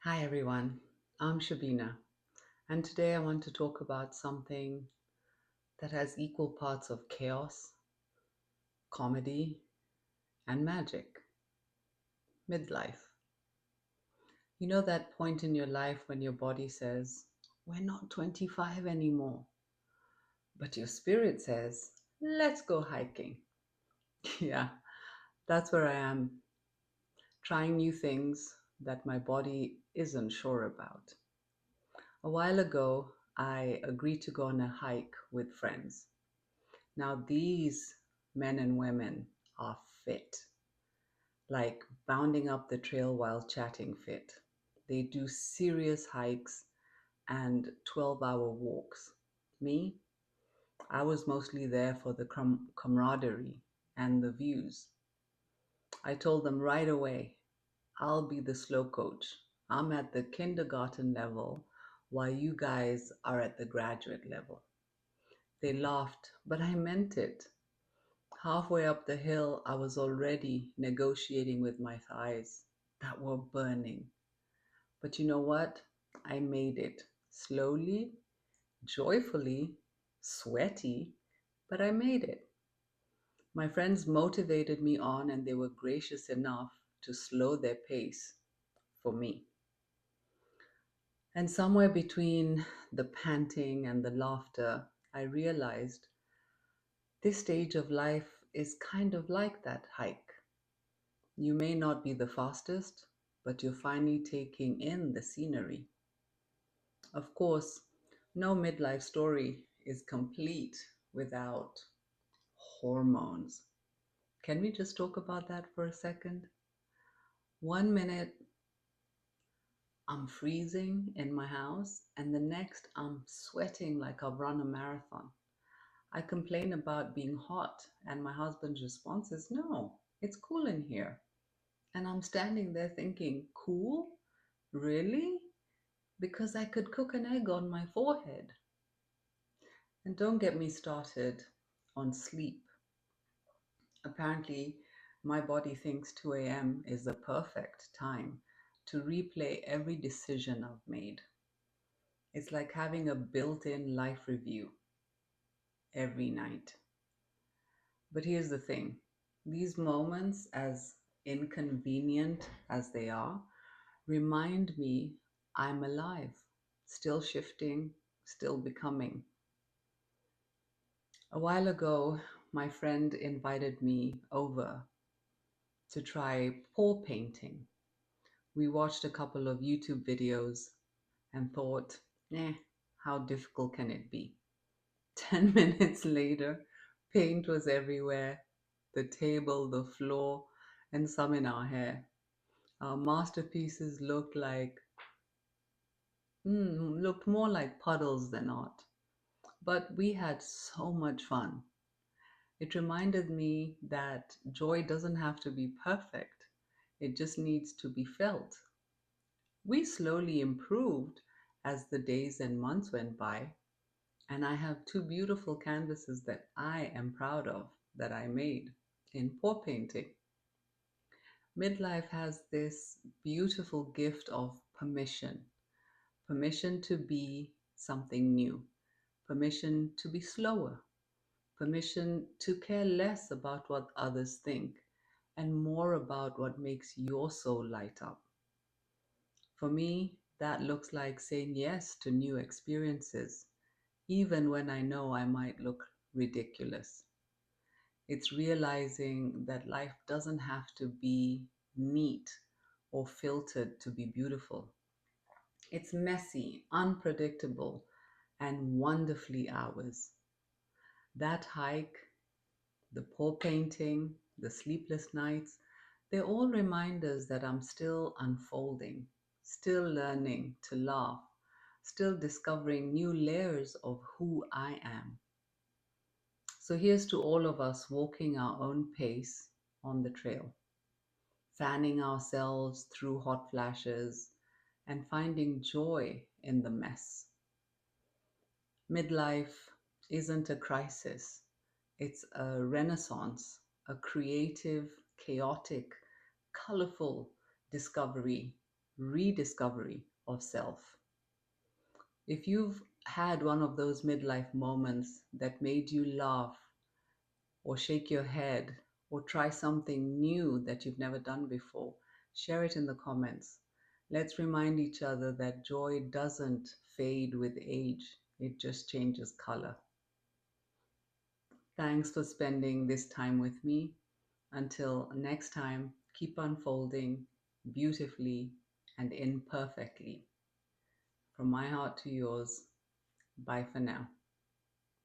Hi everyone, I'm Shabina, and today I want to talk about something that has equal parts of chaos, comedy, and magic: midlife. You know that point in your life when your body says, "We're not 25 anymore," but your spirit says, "Let's go hiking." Yeah, that's where I am, trying new things that my body isn't sure about. A while ago, I agreed to go on a hike with friends. Now, these men and women are fit, like bounding up the trail while chatting fit. They do serious hikes and 12-hour walks. Me, I was mostly there for the camaraderie and the views. I told them right away, I'll be the slow coach. I'm at the kindergarten level while you guys are at the graduate level. They laughed, but I meant it. Halfway up the hill, I was already negotiating with my thighs that were burning. But you know what? I made it. Slowly, joyfully, sweaty, but I made it. My friends motivated me on, and they were gracious enough to slow their pace for me. And somewhere between the panting and the laughter, I realized this stage of life is kind of like that hike. You may not be the fastest, but you're finally taking in the scenery. Of course, no midlife story is complete without hormones. Can we just talk about that for a second? One minute I'm freezing in my house, and the next I'm sweating like I've run a marathon. I complain about being hot, and my husband's response is, "No, it's cool in here." And I'm standing there thinking, "Cool? Really?" Because I could cook an egg on my forehead. And don't get me started on sleep. Apparently, my body thinks 2 a.m. is the perfect time to replay every decision I've made. It's like having a built in life review every night. But here's the thing: these moments, as inconvenient as they are, remind me I'm alive, still shifting, still becoming. A while ago, my friend invited me over to try pour painting. We watched a couple of YouTube videos and thought, how difficult can it be? 10 minutes later, paint was everywhere: the table, the floor, and some in our hair. Our masterpieces looked more like puddles than art. But we had so much fun. It reminded me that joy doesn't have to be perfect, it just needs to be felt. We slowly improved as the days and months went by, and I have two beautiful canvases that I am proud of that I made in pour painting. Midlife has this beautiful gift of permission: permission to be something new, permission to be slower, permission to care less about what others think and more about what makes your soul light up. For me, that looks like saying yes to new experiences, even when I know I might look ridiculous. It's realizing that life doesn't have to be neat or filtered to be beautiful. It's messy, unpredictable, and wonderfully ours. That hike, the pour painting, the sleepless nights, they all remind us that I'm still unfolding, still learning to laugh, still discovering new layers of who I am. So here's to all of us walking our own pace on the trail, fanning ourselves through hot flashes, and finding joy in the mess. Midlife isn't a crisis, it's a renaissance, a creative, chaotic, colorful discovery rediscovery of self. If you've had one of those midlife moments that made you laugh or shake your head or try something new that you've never done before, share it in the comments. Let's remind each other that joy doesn't fade with age, it just changes color. Thanks for spending this time with me. Until next time, keep unfolding beautifully and imperfectly. From my heart to yours, bye for now.